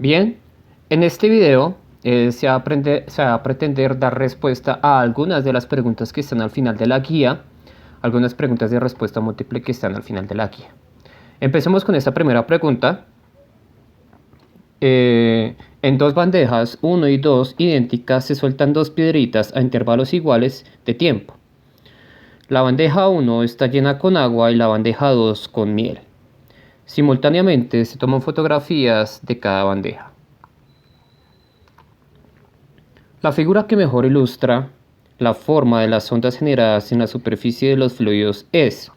Bien, en este video se va a pretender dar respuesta a algunas de las preguntas que están al final de la guía, algunas preguntas de respuesta múltiple que están al final de la guía. Empecemos con esta primera pregunta. En dos bandejas, 1 y 2 idénticas, se sueltan dos piedritas a intervalos iguales de tiempo. La bandeja 1 está llena con agua y la bandeja 2 con miel. Simultáneamente se toman fotografías de cada bandeja. La figura que mejor ilustra la forma de las ondas generadas en la superficie de los fluidos es: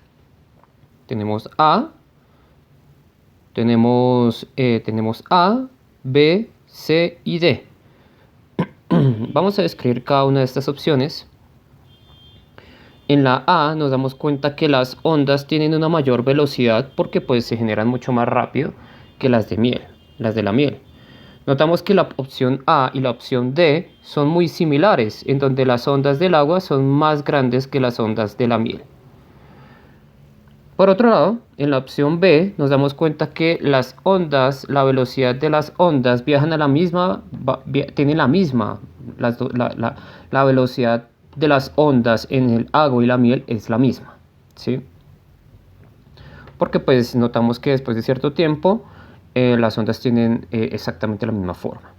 tenemos A, B, C y D. Vamos a describir cada una de estas opciones. En la A nos damos cuenta que las ondas tienen una mayor velocidad porque pues se generan mucho más rápido que las de la miel. Notamos que la opción A y la opción D son muy similares, en donde las ondas del agua son más grandes que las ondas de la miel. Por otro lado, en la opción B nos damos cuenta que la velocidad de las ondas viajan a la misma, tienen la misma, la velocidad de las ondas en el agua y la miel es la misma, ¿sí? Porque pues notamos que después de cierto tiempo las ondas tienen exactamente la misma forma.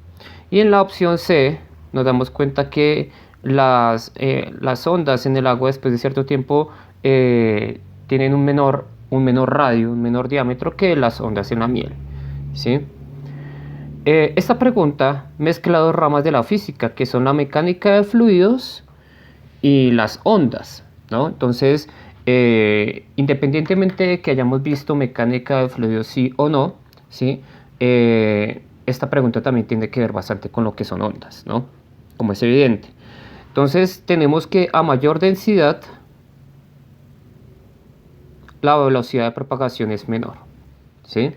Y en la opción C nos damos cuenta que las ondas en el agua después de cierto tiempo tienen un menor radio, un menor diámetro que las ondas en la miel, ¿sí? Esta pregunta mezcla dos ramas de la física, que son la mecánica de fluidos y las ondas, ¿no? Entonces, independientemente de que hayamos visto mecánica de fluidos sí o no, ¿sí? Esta pregunta también tiene que ver bastante con lo que son ondas, ¿no? Como es evidente. Entonces, tenemos que a mayor densidad, la velocidad de propagación es menor, ¿sí?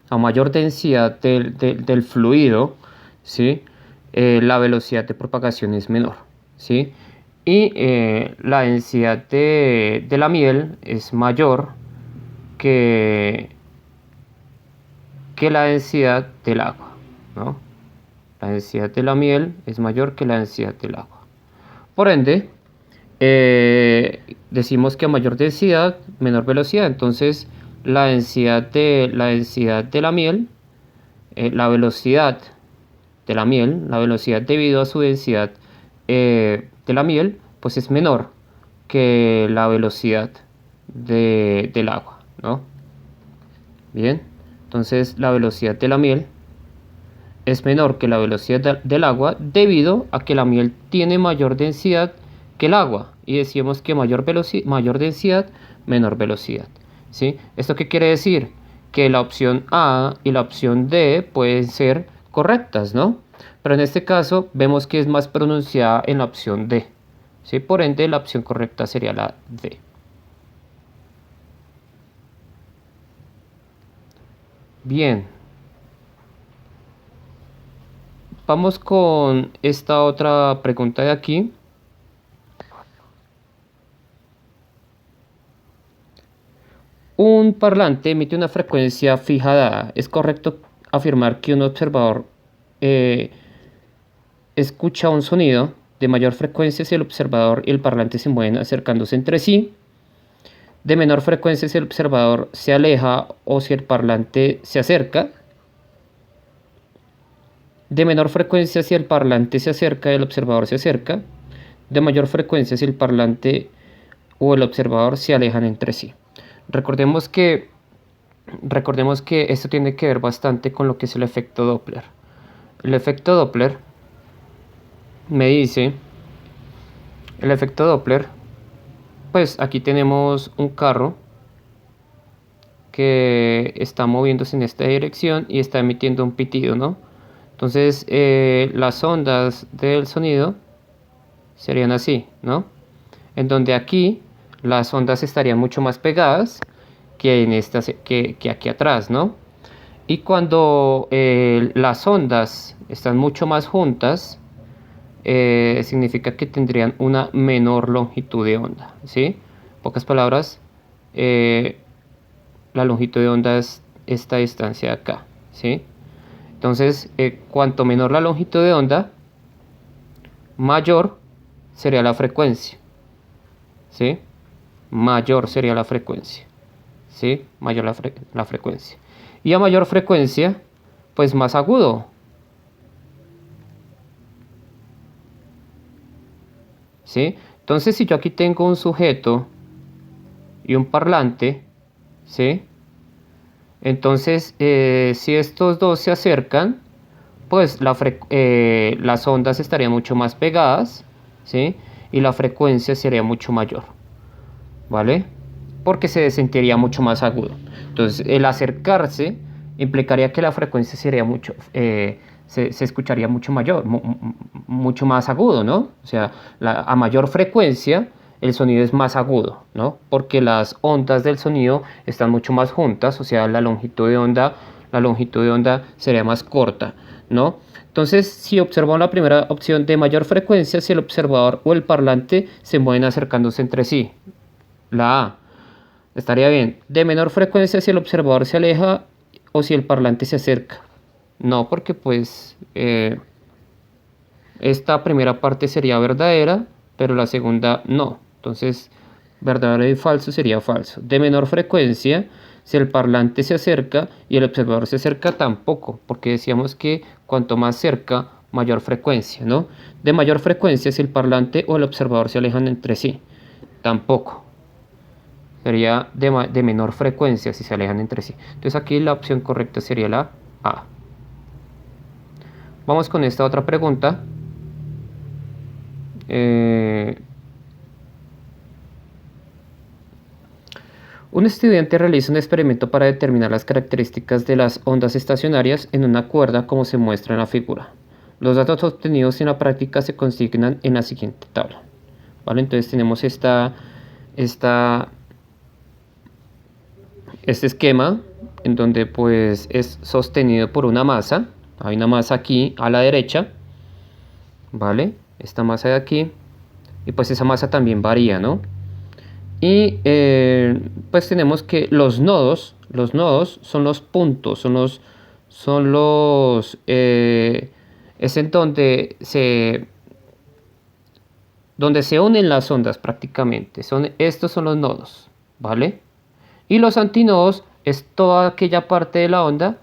A mayor densidad del fluido, ¿sí? La velocidad de propagación es menor, ¿sí? Y la densidad de la miel es mayor que la densidad del agua, ¿no? La densidad de la miel es mayor que la densidad del agua. Por ende, decimos que a mayor densidad, menor velocidad. Entonces, la densidad de la miel, la velocidad de la miel, la velocidad debido a su densidad de la miel, pues es menor que la velocidad del agua, ¿no? Bien, entonces la velocidad de la miel es menor que la velocidad del agua debido a que la miel tiene mayor densidad que el agua, y decimos que mayor densidad, menor velocidad, ¿sí? ¿Esto qué quiere decir? Que la opción A y la opción D pueden ser correctas, ¿no? Pero en este caso vemos que es más pronunciada en la opción D, ¿sí? Por ende, la opción correcta sería la D. Bien. Vamos con esta otra pregunta de aquí. Un parlante emite una frecuencia fija dada. ¿Es correcto afirmar que un observador escucha un sonido de mayor frecuencia si el observador y el parlante se mueven acercándose entre sí? De menor frecuencia si el observador se aleja o si el parlante se acerca. De menor frecuencia si el parlante se acerca y el observador se acerca. De mayor frecuencia si el parlante o el observador se alejan entre sí. Recordemos que esto tiene que ver bastante con lo que es el efecto Doppler. El efecto Doppler me dice, pues aquí tenemos un carro que está moviéndose en esta dirección y está emitiendo un pitido, ¿no? Entonces las ondas del sonido serían así, ¿no? En donde aquí las ondas estarían mucho más pegadas que en estas, que aquí atrás, ¿no? Y cuando las ondas están mucho más juntas, significa que tendrían una menor longitud de onda, ¿sí? En pocas palabras, la longitud de onda es esta distancia de acá, ¿sí? Entonces, cuanto menor la longitud de onda, mayor sería la frecuencia, ¿sí? Mayor sería la frecuencia, ¿sí? Mayor la frecuencia. Y a mayor frecuencia, pues más agudo, ¿sí? Entonces, si yo aquí tengo un sujeto y un parlante, ¿sí? Entonces, si estos dos se acercan, pues las ondas estarían mucho más pegadas, ¿sí? Y la frecuencia sería mucho mayor, ¿vale? Porque se sentiría mucho más agudo. Entonces, el acercarse implicaría que la frecuencia sería se escucharía mucho mayor, mucho más agudo, ¿no? O sea, a mayor frecuencia el sonido es más agudo, ¿no? Porque las ondas del sonido están mucho más juntas, o sea, la longitud de onda sería más corta, ¿no? Entonces, si observamos la primera opción de mayor frecuencia, si el observador o el parlante se mueven acercándose entre sí, la A. Estaría bien. De menor frecuencia si el observador se aleja o si el parlante se acerca. No, porque pues esta primera parte sería verdadera, pero la segunda no. Entonces, verdadero y falso sería falso. De menor frecuencia, si el parlante se acerca y el observador se acerca, tampoco, porque decíamos que cuanto más cerca, mayor frecuencia, ¿no? De mayor frecuencia, si el parlante o el observador se alejan entre sí, tampoco. Sería de menor frecuencia si se alejan entre sí. Entonces aquí la opción correcta sería la A. Vamos con esta otra pregunta. Un estudiante realiza un experimento para determinar las características de las ondas estacionarias en una cuerda como se muestra en la figura. Los datos obtenidos en la práctica se consignan en la siguiente tabla. ¿Vale? Entonces tenemos este esquema en donde pues es sostenido por una masa. Hay una masa aquí a la derecha, ¿vale? Esta masa de aquí, y pues esa masa también varía, ¿no? Y pues tenemos que los nodos son los puntos, es en donde se unen las ondas prácticamente. Estos son los nodos, ¿vale? Y los antinodos es toda aquella parte de la onda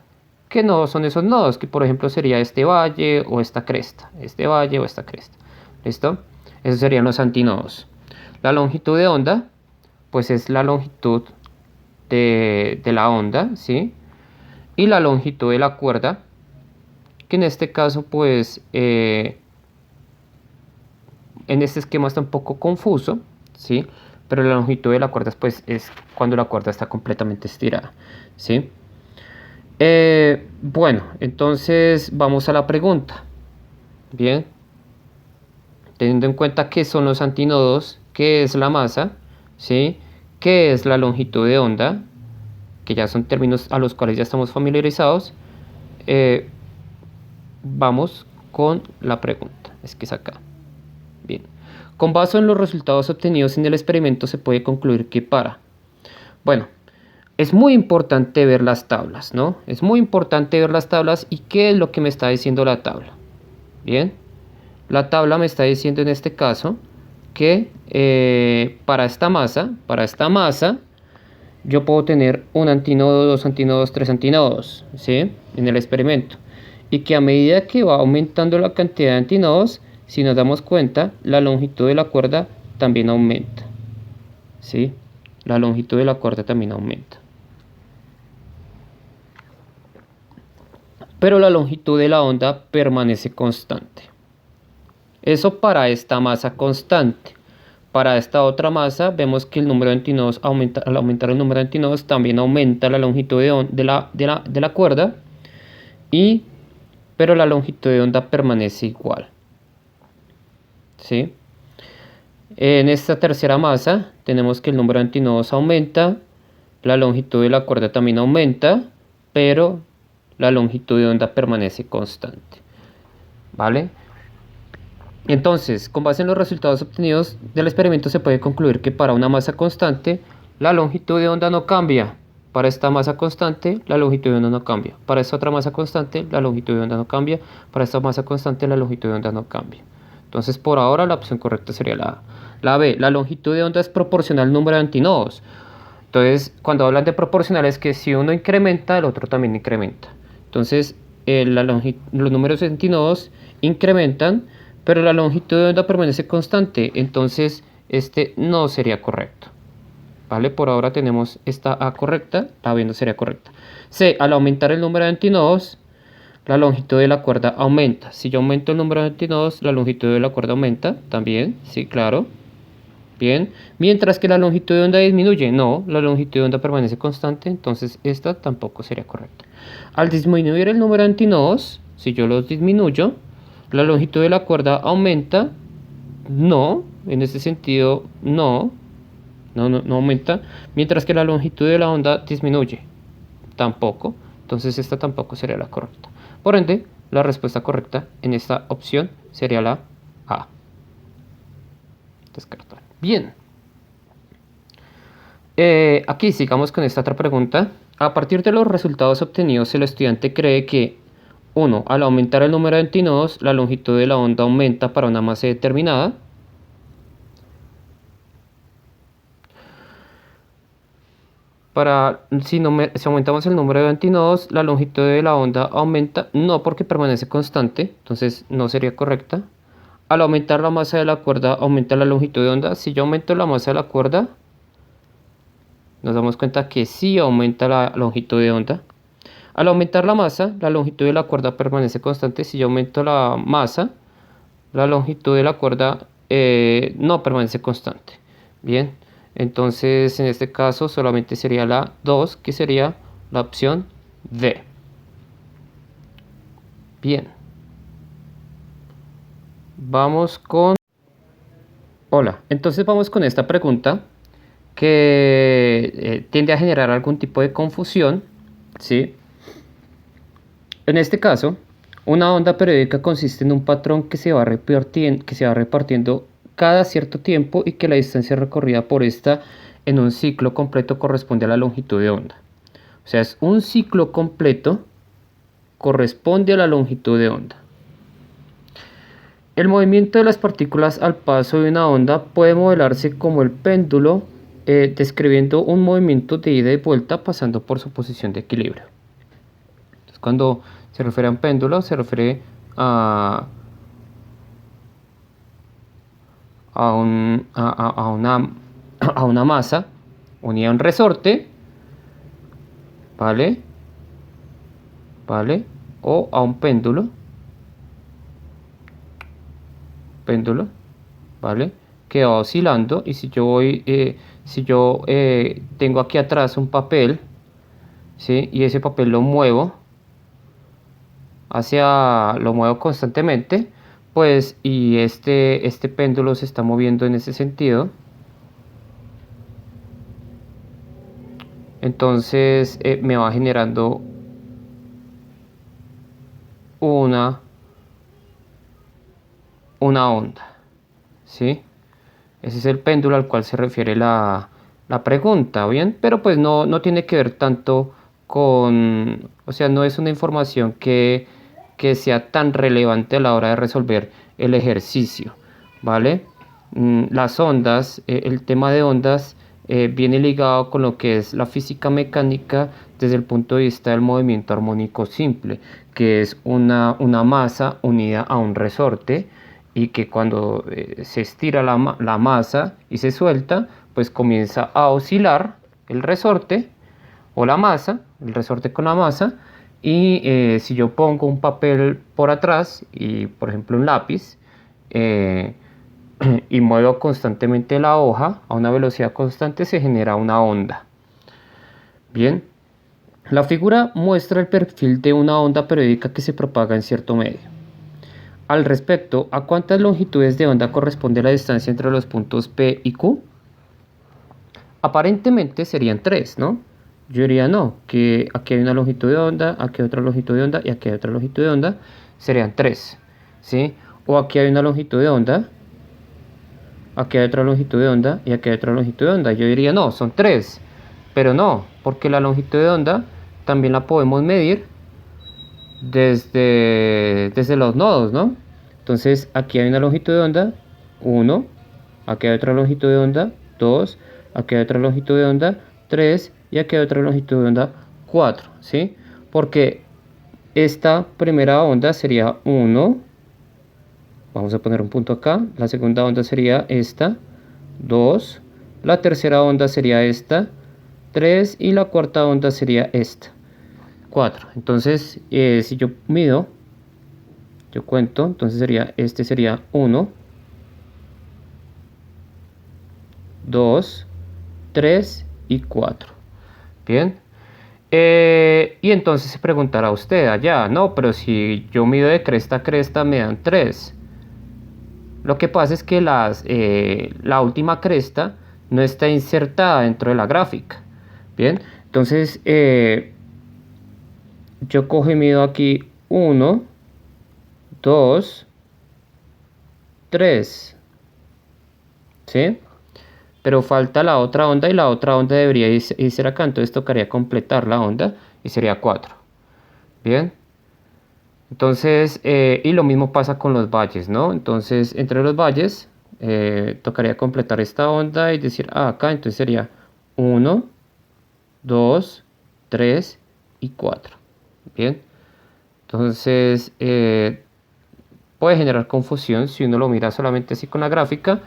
que no son esos nodos, que por ejemplo sería este valle o esta cresta, este valle o esta cresta. ¿Listo? Esos serían los antinodos. La longitud de onda, pues es la longitud de la onda, ¿sí? Y la longitud de la cuerda, que en este caso, pues, en este esquema está un poco confuso, ¿sí? Pero la longitud de la cuerda, pues, es cuando la cuerda está completamente estirada, ¿sí? Bueno, entonces vamos a la pregunta. Bien, teniendo en cuenta qué son los antinodos, qué es la masa, ¿sí? ¿Qué es la longitud de onda? Que ya son términos a los cuales ya estamos familiarizados. Vamos con la pregunta. Es que es acá. Bien. Con base en los resultados obtenidos en el experimento se puede concluir que Bueno, es muy importante ver las tablas, ¿no? Es muy importante ver las tablas y qué es lo que me está diciendo la tabla. Bien. La tabla me está diciendo en este caso que para esta masa, yo puedo tener un antinodo, dos antinodos, tres antinodos, ¿sí? En el experimento. Y que a medida que va aumentando la cantidad de antinodos, si nos damos cuenta, la longitud de la cuerda también aumenta, ¿sí? La longitud de la cuerda también aumenta. Pero la longitud de la onda permanece constante. Eso para esta masa constante. Para esta otra masa vemos que el número de antinodos aumenta. Al aumentar el número de antinodos también aumenta la longitud de la cuerda. Pero la longitud de onda permanece igual. ¿Sí? En esta tercera masa tenemos que el número de antinodos aumenta. La longitud de la cuerda también aumenta. Pero la longitud de onda permanece constante. ¿Vale? Entonces, con base en los resultados obtenidos del experimento se puede concluir que para una masa constante la longitud de onda no cambia, Para esta masa constante, la longitud de onda no cambia. Para esta otra masa constante, la longitud de onda no cambia. Para esta masa constante, la longitud de onda no cambia. Entonces, por ahora, la opción correcta sería la A. La B, la longitud de onda es proporcional al número de antinodos. Entonces, cuando hablan de proporcional es que si uno incrementa, el otro también incrementa. Entonces, los números de antinodos incrementan, pero la longitud de onda permanece constante. Entonces, este no sería correcto. ¿Vale? Por ahora tenemos esta A correcta, la B no sería correcta. C, al aumentar el número de antinodos, la longitud de la cuerda aumenta. Si yo aumento el número de antinodos, la longitud de la cuerda aumenta también, sí, claro. Bien, mientras que la longitud de onda disminuye, no, la longitud de onda permanece constante, entonces esta tampoco sería correcta. Al disminuir el número de antinodos, si yo los disminuyo, la longitud de la cuerda aumenta, no, en este sentido no aumenta, mientras que la longitud de la onda disminuye, tampoco, entonces esta tampoco sería la correcta. Por ende, la respuesta correcta en esta opción sería la A. Descartar. Bien. Aquí sigamos con esta otra pregunta. A partir de los resultados obtenidos, el estudiante cree que 1. Al aumentar el número de antinodos, la longitud de la onda aumenta para una masa determinada. Si aumentamos el número de antinodos, la longitud de la onda aumenta, no porque permanece constante, entonces no sería correcta. Al aumentar la masa de la cuerda, aumenta la longitud de onda. Si yo aumento la masa de la cuerda, nos damos cuenta que sí aumenta la longitud de onda. Al aumentar la masa, la longitud de la cuerda permanece constante. Si yo aumento la masa, la longitud de la cuerda no permanece constante. Bien, entonces en este caso solamente sería la 2, que sería la opción D. Bien. Vamos con... Hola, entonces vamos con esta pregunta que tiende a generar algún tipo de confusión, ¿sí? En este caso, una onda periódica consiste en un patrón que se va repartiendo cada cierto tiempo y que la distancia recorrida por esta en un ciclo completo corresponde a la longitud de onda. O sea, es un ciclo completo corresponde a la longitud de onda. El movimiento de las partículas al paso de una onda puede modelarse como el péndulo, describiendo un movimiento de ida y vuelta pasando por su posición de equilibrio. Entonces, cuando se refiere a un péndulo, se refiere a una masa unida a un resorte, ¿vale? O a un péndulo, ¿vale? Que va oscilando, y si yo tengo aquí atrás un papel, ¿sí? Y ese papel lo muevo constantemente, pues, y este péndulo se está moviendo en ese sentido, entonces me va generando una onda, ¿sí? Ese es el péndulo al cual se refiere la pregunta, ¿bien? Pero pues no tiene que ver tanto con, o sea, no es una información que sea tan relevante a la hora de resolver el ejercicio, ¿vale? Las ondas, el tema de ondas viene ligado con lo que es la física mecánica desde el punto de vista del movimiento armónico simple, que es una masa unida a un resorte, y que cuando se estira la masa y se suelta, pues comienza a oscilar el resorte o la masa, el resorte con la masa, y si yo pongo un papel por atrás y por ejemplo un lápiz, y muevo constantemente la hoja a una velocidad constante, se genera una onda. Bien, la figura muestra el perfil de una onda periódica que se propaga en cierto medio. Al respecto, ¿a cuántas longitudes de onda corresponde la distancia entre los puntos P y Q? Aparentemente serían 3, ¿no? Yo diría no, que aquí hay una longitud de onda, aquí hay otra longitud de onda y aquí hay otra longitud de onda, serían 3, ¿sí? O aquí hay una longitud de onda, aquí hay otra longitud de onda y aquí hay otra longitud de onda. Yo diría no, son 3. Pero no, porque la longitud de onda también la podemos medir desde los nodos, ¿no? Entonces aquí hay una longitud de onda, 1, aquí hay otra longitud de onda, 2, aquí hay otra longitud de onda, 3, y aquí hay otra longitud de onda, 4, ¿sí? Porque esta primera onda sería 1, vamos a poner un punto acá, la segunda onda sería esta, 2, la tercera onda sería esta, 3, y la cuarta onda sería esta, 4. Entonces, si yo mido, yo cuento, entonces este sería 1, 2, 3 y 4. Bien. Y entonces se preguntará usted allá, no, pero si yo mido de cresta a cresta me dan 3. Lo que pasa es que la última cresta no está insertada dentro de la gráfica. Bien, entonces yo cojo y mido aquí 1, 2, 3. ¿Sí? Pero falta la otra onda y la otra onda debería irse acá, entonces tocaría completar la onda y sería 4. Bien, entonces, y lo mismo pasa con los valles, ¿no? Entonces, entre los valles, tocaría completar esta onda y decir, acá, entonces sería 1, 2, 3 y 4. Bien, entonces, puede generar confusión si uno lo mira solamente así con la gráfica.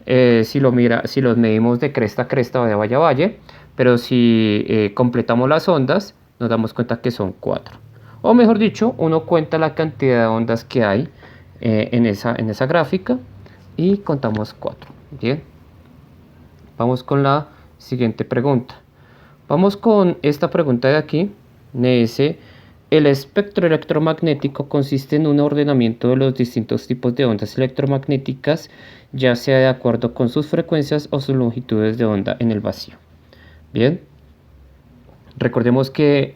Si los medimos de cresta a cresta o de valle a valle, pero si completamos las ondas, nos damos cuenta que son 4. O mejor dicho, uno cuenta la cantidad de ondas que hay en esa gráfica y contamos 4. Bien, vamos con la siguiente pregunta. Vamos con esta pregunta de aquí. Me dice, el espectro electromagnético consiste en un ordenamiento de los distintos tipos de ondas electromagnéticas, ya sea de acuerdo con sus frecuencias o sus longitudes de onda en el vacío. Bien, recordemos que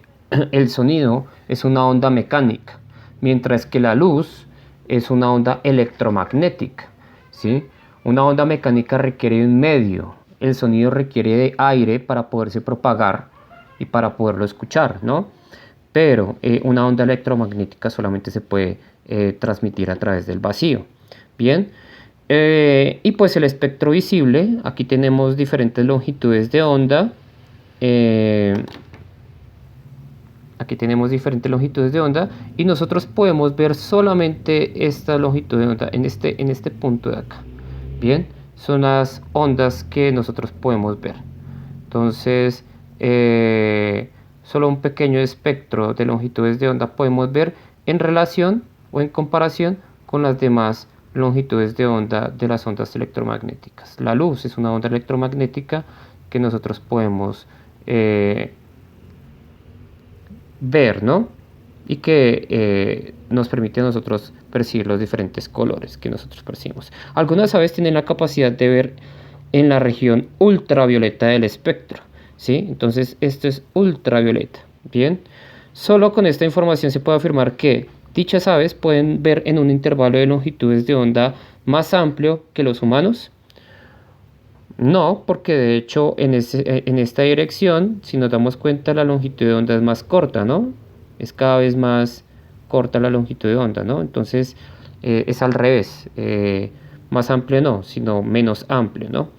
el sonido es una onda mecánica, mientras que la luz es una onda electromagnética, ¿sí? Una onda mecánica requiere un medio, el sonido requiere de aire para poderse propagar y para poderlo escuchar, ¿no? Pero una onda electromagnética solamente se puede transmitir a través del vacío. Bien, y pues el espectro visible, aquí tenemos diferentes longitudes de onda. Aquí tenemos diferentes longitudes de onda y nosotros podemos ver solamente esta longitud de onda en este punto de acá. Bien, son las ondas que nosotros podemos ver. Entonces, solo un pequeño espectro de longitudes de onda podemos ver en relación o en comparación con las demás longitudes de onda de las ondas electromagnéticas. La luz es una onda electromagnética que nosotros podemos ver, ¿no? Y que nos permite a nosotros percibir los diferentes colores que nosotros percibimos. Algunas aves tienen la capacidad de ver en la región ultravioleta del espectro, ¿sí? Entonces esto es ultravioleta, ¿bien? Solo con esta información se puede afirmar que dichas aves pueden ver en un intervalo de longitudes de onda más amplio que los humanos. No, porque de hecho en esta dirección, si nos damos cuenta, la longitud de onda es más corta, ¿no? Es cada vez más corta la longitud de onda, ¿no? Entonces es al revés, más amplio no, sino menos amplio, ¿no?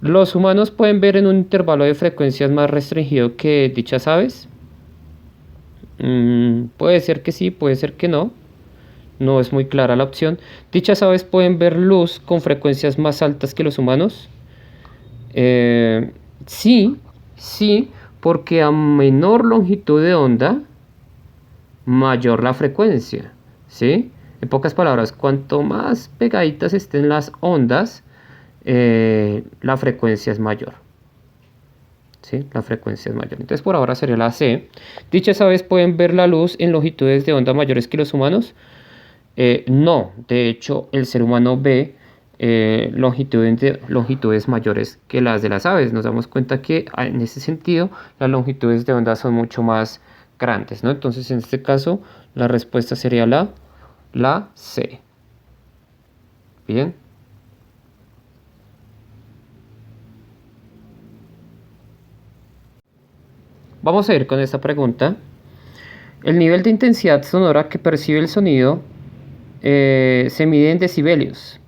Los humanos pueden ver en un intervalo de frecuencias más restringido que dichas aves. Puede ser que sí, puede ser que no. No es muy clara la opción. Dichas aves pueden ver luz con frecuencias más altas que los humanos. Sí, sí, porque a menor longitud de onda, mayor la frecuencia, ¿sí? En pocas palabras, cuanto más pegaditas estén las ondas, la frecuencia es mayor, ¿sí? La frecuencia es mayor. Entonces, por ahora sería la C. Dichas aves pueden ver la luz en longitudes de onda mayores que los humanos. No, de hecho, el ser humano ve longitudes mayores que las de las aves. Nos damos cuenta que en ese sentido las longitudes de onda son mucho más grandes, ¿no? Entonces, en este caso, la respuesta sería la C. Bien. vamos a ir con esta pregunta. El nivel de intensidad sonora que percibe el sonido se mide en decibelios.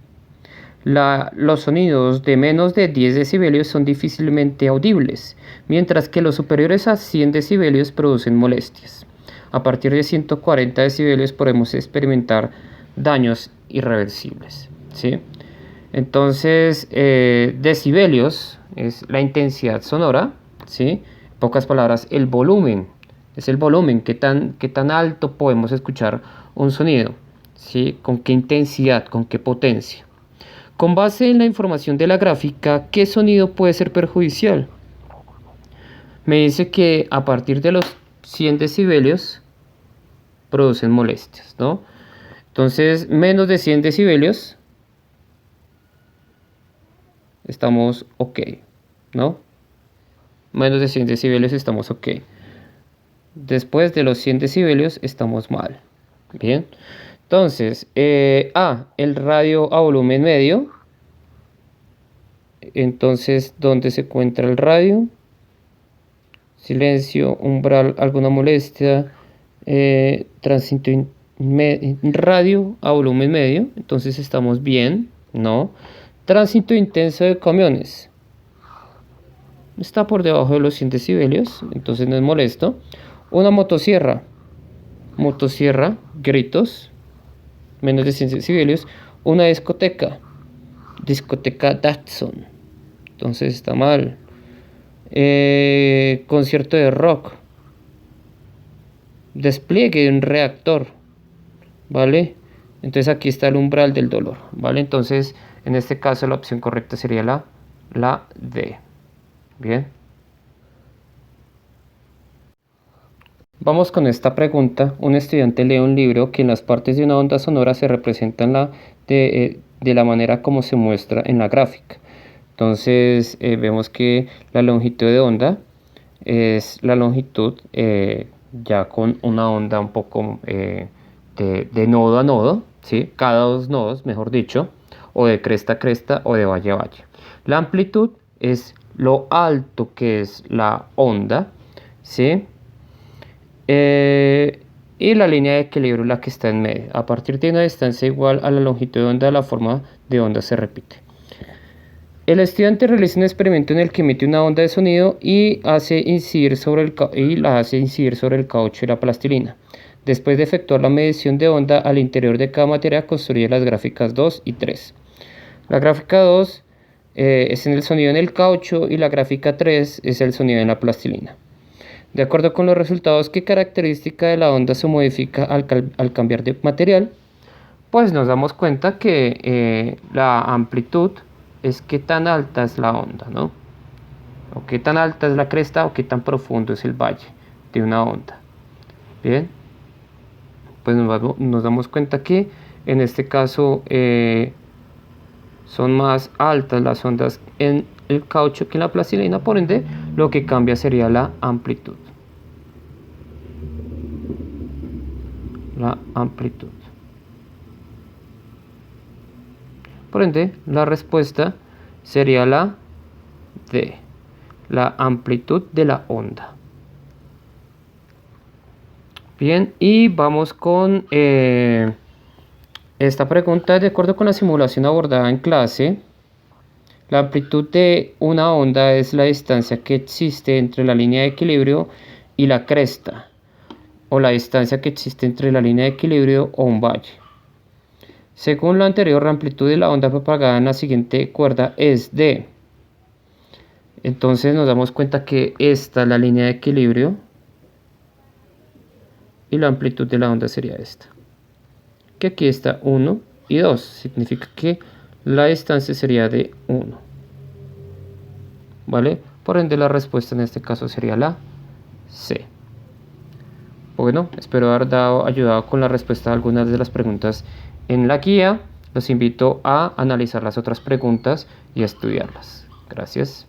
Los sonidos de menos de 10 decibelios son difícilmente audibles, mientras que los superiores a 100 decibelios producen molestias. A partir de 140 decibelios podemos experimentar daños irreversibles, ¿sí? Entonces, decibelios es la intensidad sonora, ¿sí? En pocas palabras, el volumen. Es el volumen, qué tan alto podemos escuchar un sonido, ¿sí? Con qué intensidad, con qué potencia. Con base en la información de la gráfica, ¿qué sonido puede ser perjudicial? Me dice que a partir de los 100 decibelios producen molestias, ¿no? Entonces, menos de 100 decibelios estamos ok, ¿no? Menos de 100 decibelios estamos ok. Después de los 100 decibelios estamos mal. Bien. Entonces, el radio a volumen medio. Entonces, ¿dónde se encuentra el radio? Silencio, umbral, alguna molestia. Tránsito radio a volumen medio. Entonces estamos bien, ¿no? Tránsito intenso de camiones. Está por debajo de los 100 decibelios, entonces no es molesto. Una motosierra. Gritos, menos de 100 decibelios. Una discoteca Datsun, entonces está mal. Concierto de rock. Despliegue de un reactor, ¿vale? Entonces aquí está el umbral del dolor, ¿vale? Entonces, en este caso la opción correcta sería la D. Bien. Vamos con esta pregunta. Un estudiante lee un libro que en las partes de una onda sonora se representan de la manera como se muestra en la gráfica. Entonces vemos que la longitud de onda es la longitud ya con una onda un poco de nodo a nodo, ¿sí? Cada dos nodos, mejor dicho, o de cresta a cresta o de valle a valle. La amplitud es lo alto que es la onda, ¿sí? Y la línea de equilibrio es la que está en medio. A partir de una distancia igual a la longitud de onda, la forma de onda se repite. El estudiante realiza un experimento en el que emite una onda de sonido y la hace incidir sobre el caucho y la plastilina. Después de efectuar la medición de onda al interior de cada materia, construye las gráficas 2 y 3. La gráfica 2 es en el sonido en el caucho y la gráfica 3 es el sonido en la plastilina. De acuerdo con los resultados, ¿qué característica de la onda se modifica al cambiar de material? Pues nos damos cuenta que la amplitud es qué tan alta es la onda, ¿no? O qué tan alta es la cresta o qué tan profundo es el valle de una onda. Bien, pues nos damos cuenta que en este caso son más altas las ondas en el caucho que en la plastilina, por ende lo que cambia sería la amplitud. Por ende, la respuesta sería la D, la amplitud de la onda. Bien, y vamos con esta pregunta. De acuerdo con la simulación abordada en clase, la amplitud de una onda es la distancia que existe entre la línea de equilibrio y la cresta, o la distancia que existe entre la línea de equilibrio o un valle. Según lo anterior, la amplitud de la onda propagada en la siguiente cuerda es D. Entonces nos damos cuenta que esta es la línea de equilibrio y la amplitud de la onda sería esta. Que aquí está 1 y 2. Significa que la distancia sería de 1. ¿Vale? Por ende la respuesta en este caso sería la C. Bueno, espero haber ayudado con la respuesta a algunas de las preguntas en la guía. Los invito a analizar las otras preguntas y a estudiarlas. Gracias.